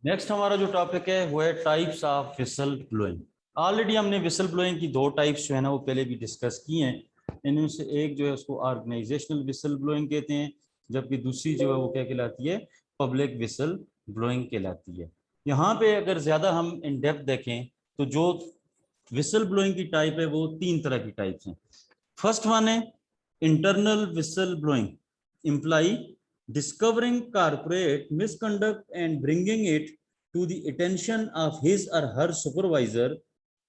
Next हमारा जो topic है वो है types of whistle blowing. Already हमने विसल ब्लोइंग की दो टाइप्स जो है ना वो पहले भी डिस्कस की हैं। इनमें से एक जो है उसको ऑर्गेनाइजेशनल विसल ब्लोइंग कहते हैं, जबकि दूसरी जो है वो क्या कहलाती है, पब्लिक विसल ब्लोइंग कहलाती है। यहाँ पे अगर ज़्यादा हम इन डेप्थ देखें तो जो विसल ब्लोइंग की टाइप है वो तीन तरह की टाइप्स हैं। फर्स्ट वन है internal whistle blowing, imply discovering corporate misconduct and bringing it to the attention of his or her supervisor,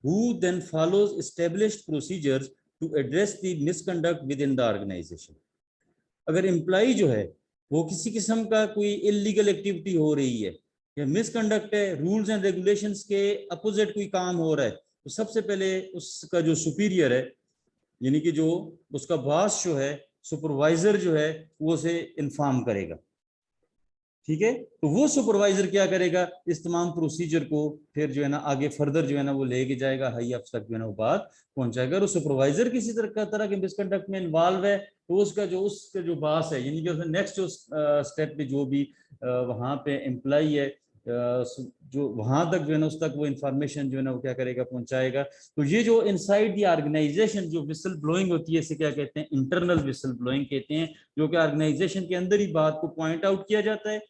who then follows established procedures to address the misconduct within the organization. अगर employ जो है वो किसी किस्म का कोई illegal activity हो रही है या मिसकंडक्ट है, रूल्स एंड रेगुलेशंस के अपोजिट कोई काम हो रहा है, तो सबसे पहले उसका जो सुपीरियर है, यानी कि जो उसका बॉस जो है, सुपरवाइजर जो है, वो उसे इन्फॉर्म करेगा। ठीक है, तो वो सुपरवाइजर क्या करेगा, इस तमाम प्रोसीजर को फिर जो है ना आगे फर्दर जो है ना वो लेके जाएगा, हाई अफ्स तक जो है ना वो बात पहुंचाएगा। और सुपरवाइजर किसी तरह के मिसकंडक्ट में इन्वॉल्व है तो उसका जो बॉस है, यानी कि नेक्स्ट जो स्टेप पे जो भी वहां पे एम्प्लॉय है, जो वहां तक जो है ना उस तक वो इंफॉर्मेशन जो है ना वो क्या करेगा, पहुंचाएगा। तो ये जो इनसाइड दी ऑर्गेनाइजेशन जो विसल ब्लोइंग होती है, इसे क्या कहते हैं, इंटरनल विसल ब्लोइंग कहते हैं, जो कि ऑर्गेनाइजेशन के अंदर ही बात को पॉइंट आउट किया जाता है,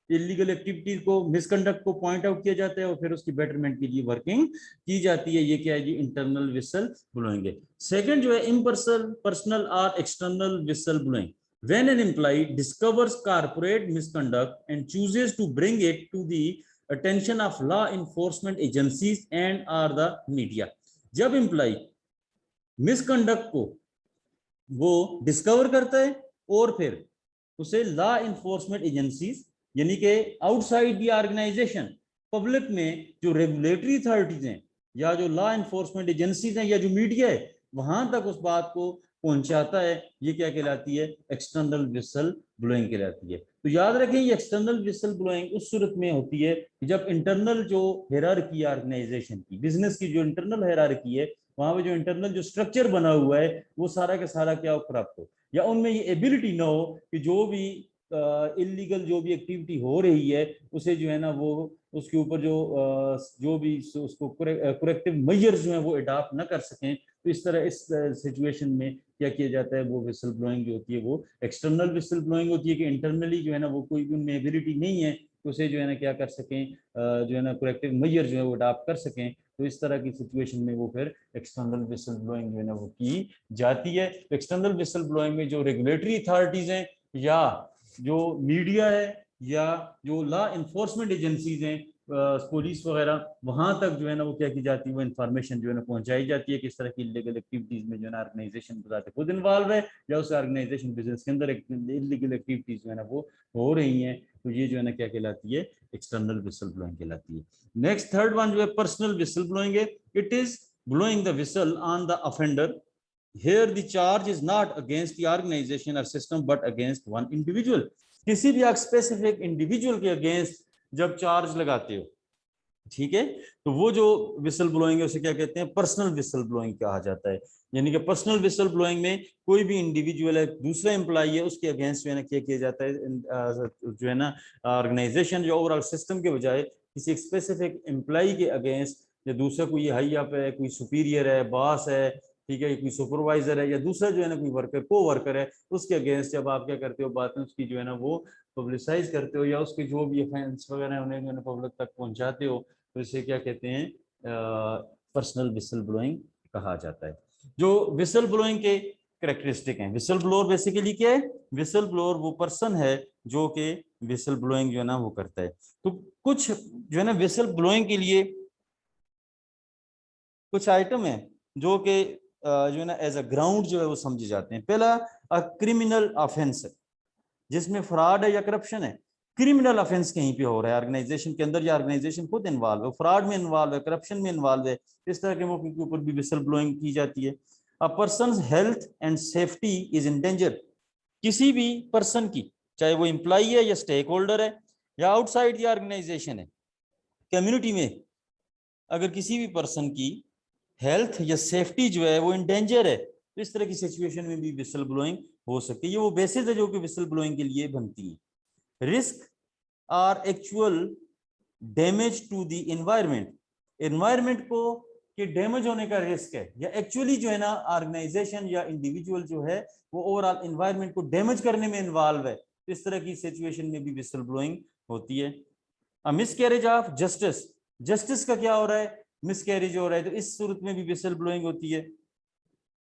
इलीगल एक्टिविटी को, मिसकंडक्ट को पॉइंट आउट किया जाता है और फिर उसकी बेटरमेंट के लिए वर्किंग की जाती है। ये क्या है जी, इंटरनल विसल ब्लोइंग है। सेकंड जो है इम्पर्सनल, पर्सनल और external whistle blowing, when an employee discovers corporate misconduct and chooses to bring it to the attention of law enforcement agencies and or the media। जब employ misconduct को वो discover करता है और फिर उसे लॉ इन्फोर्समेंट एजेंसीज, यानी कि आउटसाइड दी ऑर्गेनाइजेशन, पब्लिक में जो रेगुलेटरी अथॉरिटीज हैं या जो लॉ इन्फोर्समेंट एजेंसीज हैं या जो मीडिया है, वहां तक उस बात को पहुंचाता है, ये क्या कहलाती है, एक्सटर्नल विसल ब्लोइंग कहलाती है। तो याद रखें, ये एक्सटर्नल विसल ब्लोइंग उस सूरत में होती है जब इंटरनल जो हायरार्की ऑर्गेनाइजेशन की, बिजनेस की जो इंटरनल हायरार्की है, वहां पे जो इंटरनल जो स्ट्रक्चर बना हुआ है वो सारा का सारा क्या करप्ट हो, या उनमें ये एबिलिटी ना हो कि जो भी इलीगल जो भी एक्टिविटी हो रही है उसे जो है ना वो उसके ऊपर जो भी उसको करेक्टिव मेजर्स जो है वो अडॉप्ट ना कर सकें। तो इस तरह इस सिचुएशन में क्या किया जाता है, वो विसल ब्लोइंग जो होती है वो एक्सटर्नल विसल ब्लोइंग होती है कि इंटरनली जो है ना वो कोई भी उनमें एबिलिटी नहीं है तो उसे जो है ना क्या कर सकें, जो है ना करेक्टिव मेजर जो है वो अडॉप्ट कर सकें। तो इस तरह की सिचुएशन में वो फिर एक्सटर्नल विसल ब्लोइंग जो है ना वो की जाती है। एक्सटर्नल विसल ब्लोइंग में जो रेगुलेटरी अथॉरिटीज हैं या जो मीडिया है या जो लॉ इन्फोर्समेंट एजेंसीज हैं, पुलिस वगैरह, वहां तक जो है ना वो क्या की जाती है, वो इन्फॉर्मेशन जो है ना पहुंचाई जाती है किस तरह की इलीगल एक्टिविटीज में जो है ना ऑर्गेनाइजेशन बताते खुद इन्वॉल्व है या उस ऑर्गेनाइजेशन बिजनेस के अंदर इलीगल एक्टिविटीज जो है ना वो हो रही हैं। तो ये जो है ना क्या कहलाती है, एक्सटर्नल विसल ब्लोइंग कहलाती है। नेक्स्ट थर्ड वन जो है पर्सनल विसल ब्लोइंग है। It is blowing the whistle on the offender. Here the charge is not against the organization or system but against one individual। किसी भी specific individual के against जब charge लगाते हो, ठीक है, तो वो जो विसल ब्लोइंग है उसे क्या कहते हैं, पर्सनल विसल ब्लोइंग कहा जाता है। यानी कि पर्सनल विसल ब्लोइंग में कोई भी इंडिविजुअल है, दूसरा एम्प्लॉय है, उसके अगेंस्ट जो है ना क्या किया जाता है, जो है ना ऑर्गेनाइजेशन जो ओवरऑल सिस्टम के बजाय किसी स्पेसिफिक एम्प्लॉय के अगेंस्ट, या दूसरा कोई हाई अप है, कोई सुपीरियर है, बॉस है, ठीक है, कोई सुपरवाइजर है, या दूसरा जो है ना कोई वर्कर, को वर्कर है, उसके अगेंस्ट जब आप क्या करते हो, बातें उसकी जो है ना वो पब्लिसाइज करते हो या उसके जो भी ऑफेंस वगैरह उन्हें जो है पब्लिक तक पहुंचाते हो, तो इसे क्या कहते हैं, पर्सनल विसल ब्लोइंग कहा जाता है। जो विसल ब्लोइंग के कैरेक्टरिस्टिक हैं, विसल ब्लोअर बेसिकली क्या है, विसल ब्लोअर वो पर्सन है जो कि विसल ब्लोइंग जो है ना वो करता है। तो कुछ जो है ना विसल ब्लोइंग के लिए कुछ आइटम है जो कि जो है ना एज अ ग्राउंड जो है वो समझे जाते हैं। पहला क्रिमिनल ऑफेंस है जिसमें फ्रॉड है या करप्शन है। क्रिमिनल ऑफेंस कहीं पे हो रहा है ऑर्गेनाइजेशन के अंदर या ऑर्गेनाइजेशन खुद इन्वॉल्व है, फ्रॉड में इन्वॉल्व है, करप्शन में इन्वॉल्व है, इस तरह के मौके के ऊपर भी विसल ब्लोइंग की जाती है। A person health and safety is in danger, किसी भी पर्सन की, चाहे वो एम्प्लॉय है या स्टेक होल्डर है या आउटसाइड द ऑर्गेनाइजेशन है, कम्युनिटी में अगर किसी भी पर्सन की हेल्थ या सेफ्टी जो है वो इन डेंजर है, तो इस तरह की सिचुएशन में भी विसल ब्लोइंग हो सकती है। ये वो बेसिस है जो कि विसल ब्लोइंग के लिए बनती है। Risk or actual damage to the environment, environment को कि डैमेज होने का रिस्क है, या एक्चुअली जो है ना ऑर्गेनाइजेशन या इंडिविजुअल जो है वो ओवरऑल एनवायरमेंट को डैमेज करने में इन्वॉल्व है, तो इस तरह की सिचुएशन में भी विसल ब्लोइंग होती है। मिसकैरेज ऑफ जस्टिस, जस्टिस का क्या हो रहा है, मिसकैरेज हो रहा है, तो इस सूरत में भी विसल ब्लोइंग होती है।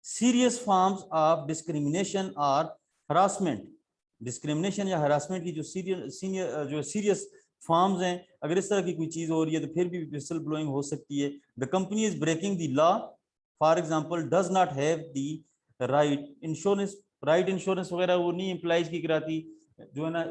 सीरियस फॉर्म्स ऑफ डिस्क्रिमिनेशन और हरासमेंट, डिस्क्रिमिनेशन या हरासमेंट की जो सीरियस फॉर्म्स हैं, अगर इस तरह की कोई चीज हो रही है तो फिर भी विसल ब्लोइंग हो सकती है। The company is breaking the law, for example does not have the right insurance, right insurance वगैरह वो नहीं एम्प्लॉइज की कराती, जो है ना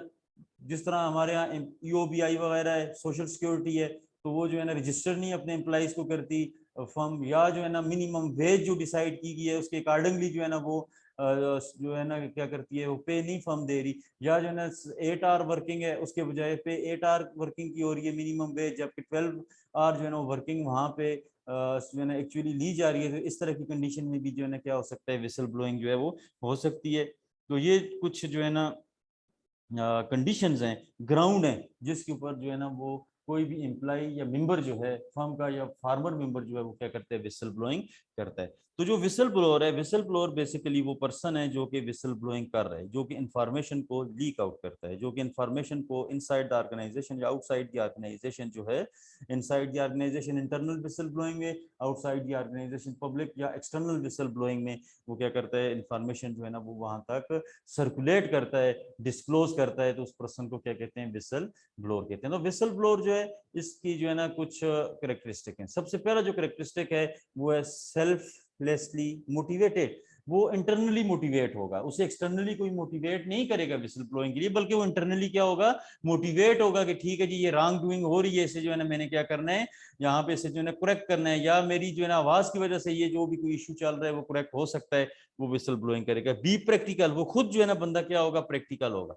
जिस तरह हमारे यहाँ EOBI वगैरह है, सोशल सिक्योरिटी है, तो वो जो है ना रजिस्टर नहीं अपने एम्प्लॉइज को करती फर्म, या जो है ना मिनिमम वेज जो डिसाइड की गई है उसके अकॉर्डिंगली जो है ना वो जो है ना क्या करती है वो पे नहीं फर्म दे रही, या जो है ना 8 आवर वर्किंग है उसके बजाय पे 8 आवर वर्किंग की हो रही है मिनिमम वेज, जबकि 12 आवर जो है ना वर्किंग वहाँ पे जो है ना एक्चुअली ली जा रही है। तो इस तरह की कंडीशन में भी जो है ना क्या हो सकता है, विसल ब्लोइंग जो है वो हो सकती है। तो ये कुछ जो है ना कंडीशंस हैं, ग्राउंड हैं, जिसके ऊपर जो है ना वो कोई भी एम्प्लॉय या मेंबर जो है फर्म का या फार्मर मेंबर जो है वो क्या करते हैं, विसल ब्लोइंग करता है। तो जो विसल ब्लोअर है, विसल ब्लोअर बेसिकली वो पर्सन है जो कि विसल ब्लोइंग कर रहा है, जो कि इंफॉर्मेशन को लीक आउट करता है, जो कि इंफॉर्मेशन को इनसाइड द ऑर्गेनाइजेशन या आउटसाइड द ऑर्गेनाइजेशन जो है, inside the organization internal whistle blowing में, आउटसाइड द ऑर्गेनाइजेशन पब्लिक या एक्सटर्नल विसल ब्लोइंग में वो क्या करता है, इंफॉर्मेशन जो है ना वो वहां तक सर्कुलेट करता है, डिस्क्लोज करता है, तो उस पर्सन को क्या कहते हैं, विसल ब्लोअर कहते हैं। तो विसल ब्लोअर जो है इसकी जो है ना कुछ कैरेक्टरिस्टिक हैं। सबसे पहला जो कैरेक्टरिस्टिक है वो है सेल्फलेसली मोटिवेटेड, वो इंटरनली मोटिवेट होगा, उसे एक्सटर्नली कोई मोटिवेट नहीं करेगा विसल ब्लोइंग के लिए, बल्कि वो इंटरनली क्या होगा, मोटिवेट होगा कि ठीक है जी ये रॉन्ग डूइंग हो रही है, इसे जो है ना मैंने क्या करना है, यहाँ पे इसे जो है ना करेक्ट करना है, या मेरी जो है ना आवाज की वजह से ये जो भी कोई इशू चल रहा है वो करेक्ट हो सकता है, वो विसल ब्लोइंग करेगा। बी प्रैक्टिकल, वो खुद जो है ना बंदा क्या होगा, प्रैक्टिकल होगा,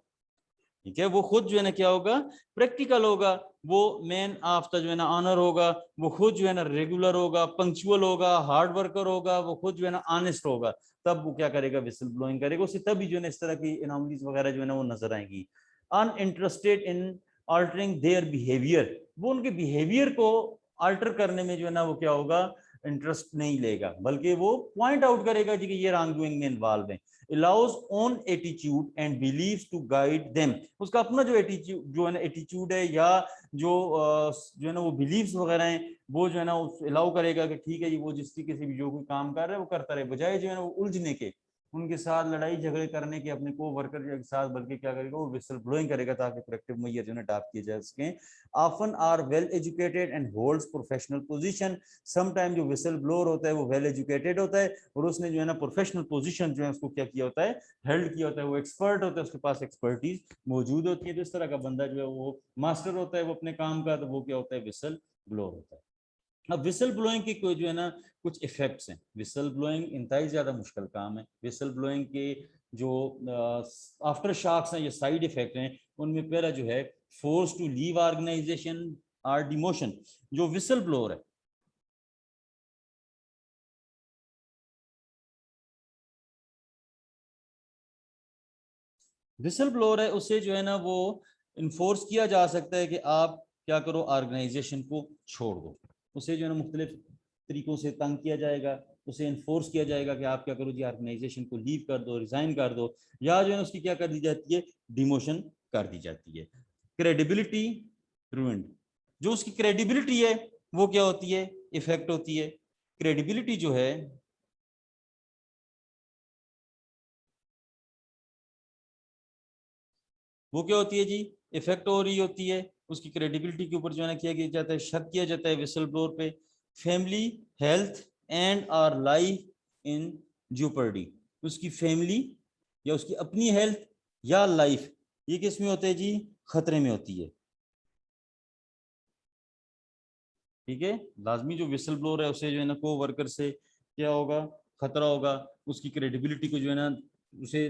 ठीक है, वो खुद जो है ना क्या होगा, प्रैक्टिकल होगा, वो मैन ऑफ द जो है ना ऑनर होगा, वो खुद जो है ना रेगुलर होगा, पंक्चुअल होगा, हार्ड वर्कर होगा, वो खुद जो है ना ऑनेस्ट होगा, तब वो क्या करेगा, विसल ब्लोइंग करेगा। उसे तभी जो है ना इस तरह की एनॉमलीज वगैरह जो है ना वो नजर आएंगी। Uninterested in altering their behaviour, वो उनके बिहेवियर को अल्टर करने में जो है ना वो क्या होगा, इंटरेस्ट नहीं लेगा, बल्कि वो पॉइंट आउट करेगा जी कि ये रॉन्ग डूइंग में इन्वॉल्व है। allows own attitude and beliefs to guide them, उसका अपना जो एटीट्यूड जो है ना एटीट्यूड है, या जो है ना वो बिलीव्स वगैरह हैं, वो जो है ना अलाउ करेगा कि ठीक है ये वो जिस तरीके से भी जो कोई काम कर रहा है वो करता रहे, बजाय जो है ना वो उलझने के, उनके साथ लड़ाई झगड़े करने के अपने को वर्कर के साथ, बल्कि क्या करेगा, वो विसल ब्लोइंग करेगा ताकि करेक्टिव मेजर जो है अडॉप्ट किए जा सकें। Often are well educated and holds professional position, sometime जो विसल ब्लोअर होता है वो वेल एजुकेटेड होता है और उसने जो है ना प्रोफेशनल पोजीशन जो है उसको क्या किया होता है, हेल्ड किया होता है, वो एक्सपर्ट होता है, उसके पास एक्सपर्टीज मौजूद होती है। तो इस तरह का बंदा जो है वो मास्टर होता है वो अपने काम का, तो वो क्या होता है, विसल ब्लोअर होता है। अब विसल ब्लोइंग के कोई जो है ना कुछ इफेक्ट्स हैं। विसल ब्लोइंग इंतहाई ज्यादा मुश्किल काम है। विसल ब्लोइंग के जो आफ्टर शॉक्स हैं या साइड इफेक्ट हैं, उनमें पहला जो है फोर्स टू लीव ऑर्गेनाइजेशन और डिमोशन। जो विसल ब्लोअर है, विसल ब्लोअर है, उसे जो है ना वो इन्फोर्स किया जा सकता है कि आप क्या करो, ऑर्गेनाइजेशन को छोड़ दो। उसे जो है ना मुख्तलिफ तरीकों से तंग किया जाएगा, उसे इन्फोर्स किया जाएगा कि आप क्या करो जी, ऑर्गेनाइजेशन को लीव कर दो, रिजाइन कर दो, या जो है उसकी क्या कर दी जाती है, डिमोशन कर दी जाती है। क्रेडिबिलिटी रूइंड, जो उसकी क्रेडिबिलिटी है वो क्या होती है, इफेक्ट होती है। क्रेडिबिलिटी जो है वो क्या होती है जी, इफेक्ट हो रही होती है। उसकी क्रेडिबिलिटी के ऊपर जो है ना किया जाता है, शक किया जाता है विसल ब्लोअर पे। Family, health and our life in jeopardy, उसकी फैमिली या उसकी अपनी हेल्थ या लाइफ, ये किस में होते हैं जी, खतरे में होती है। ठीक है, लाजमी जो विसल ब्लोअर है उसे जो है ना को वर्कर से क्या होगा, खतरा होगा। उसकी क्रेडिबिलिटी को जो है ना उसे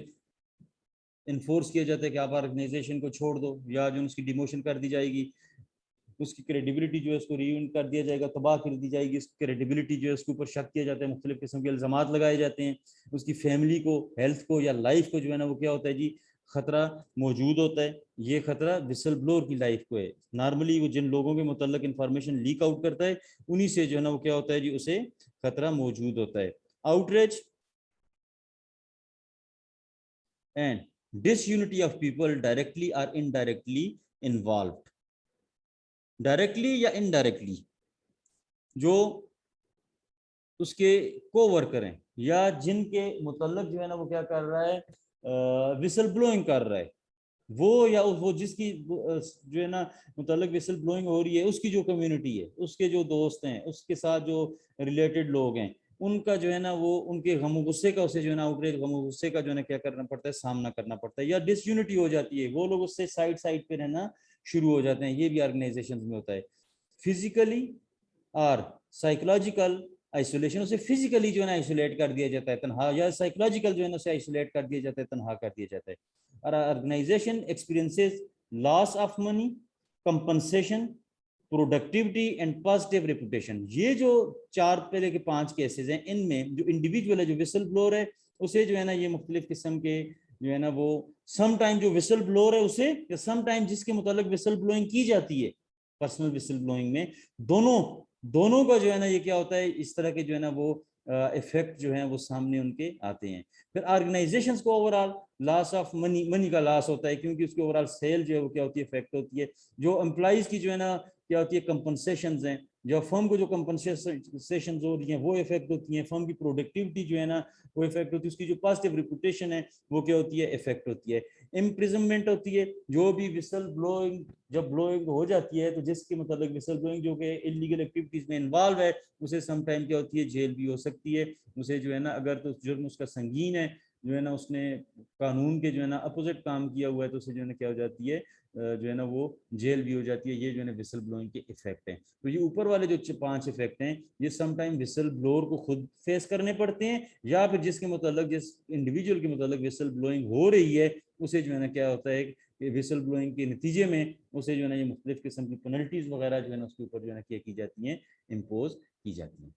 इन्फोर्स किया जाता है कि आप ऑर्गेनाइजेशन को छोड़ दो, या जो उसकी डिमोशन कर दी जाएगी। उसकी क्रेडिबिलिटी जो है उसको रीयून कर दिया जाएगा, तबाह कर दी जाएगी। उसकी क्रेडिबिलिटी जो है उसके ऊपर शक किया जाता है, मुख्तलिफ किस्म के इल्जामात लगाए जाते हैं। उसकी फैमिली को, हेल्थ को या लाइफ को जो है ना वो क्या होता है जी, खतरा मौजूद होता है, ये खतरा विसल ब्लोअर की लाइफ को है। नॉर्मली वो जिन लोगों के मुतल्लिक इंफॉर्मेशन लीक आउट करता है उन्हीं से जो है ना वो क्या होता है जी, उसे खतरा मौजूद होता है। Outreach and disunity of people directly और इनडायरेक्टली इन्वॉल्व्ड। डायरेक्टली या इनडायरेक्टली जो उसके को वर्कर हैं या जिनके मुतल्लिक जो है ना वो क्या कर रहा है, विसल ब्लोइंग कर रहा है, वो या वो जिसकी जो है ना मुतल्लिक विसल ब्लोइंग हो रही है, उसकी जो कम्युनिटी है, उसके जो दोस्त हैं, उसके साथ जो रिलेटेड लोग हैं, उनका जो है ना वो उनके गम गुस्से का उसे जो है ना आउटरीच गम गुस्से का जो है ना क्या करना पड़ता है, सामना करना पड़ता है। या डिसयूनिटी हो जाती है, वो लोग उससे साइड साइड पे रहना शुरू हो जाते हैं। ये भी ऑर्गेनाइजेशन में होता है। फिजिकली और साइकोलॉजिकल आइसोलेशन, उसे फिजिकली जो है ना आइसोलेट कर दिया जाता है, तनहा, या साइकोलॉजिकल जो है ना उसे आइसोलेट कर दिया जाता है, तनहा कर दिया जाता है। और organization experiences loss of money, compensation, productivity and positive reputation. ये जो चार पहले के 5 केसेस हैं, इनमें जो इंडिविजुअल है, जो विसल ब्लोअर है, उसे जो है ना ये मुख्तलिफ किस्म के जो है ना वो सम टाइम जो विसल ब्लोअर है उसे, या सम टाइम जिसके मुताबिक विसल ब्लोइंग की जाती है पर्सनल विसल ब्लोइंग में, दोनों दोनों का जो है ना ये क्या होता है, इस तरह के जो है ना वो इफेक्ट जो है वो सामने उनके आते हैं। फिर ऑर्गेनाइजेशंस को overall loss of money, money का लॉस होता है, क्योंकि उसकी ओवरऑल सेल जो है वो क्या होती है, इफेक्ट होती है। जो एम्प्लॉइज की जो है ना क्या होती है, कंपनसेशन हैं, जो फर्म को जो कंपनसेशन हो रही है वो इफेक्ट होती है। फर्म की प्रोडक्टिविटी जो है ना वो इफेक्ट होती है। उसकी जो पॉजिटिव रिपुटेशन है वो क्या होती है, इफेक्ट होती है। इम्प्रिजनमेंट होती है। जो भी विसल ब्लोइंग जब ब्लोइंग हो जाती है, तो जिसके मतलब विसल ब्लोइंग जो कि इलीगल एक्टिविटीज में इन्वॉल्व है, उसे सम टाइम क्या होती है, जेल भी हो सकती है। उसे जो है ना अगर तो जुर्म उसका संगीन है, जो है ना उसने कानून के जो है ना अपोजिट काम किया हुआ है, तो उसे जो है ना क्या हो जाती है, जो है ना वो जेल भी हो जाती है। ये जो है ना विसल ब्लोइंग के इफेक्ट हैं। तो ये ऊपर वाले जो 5 इफेक्ट हैं, ये सम टाइम विसल ब्लोअर को खुद फेस करने पड़ते हैं, या फिर जिसके मतलब जिस इंडिविजुअल के मतलब विसल ब्लोइंग हो रही है, उसे जो है ना क्या होता है, विसल ब्लोइंग के नतीजे में उसे जो है ना ये मुख्तलिफ किस्म की पेनल्टीज वगैरह जो है ना उसके ऊपर जो है ना क्या की जाती हैं, इम्पोज की जाती हैं।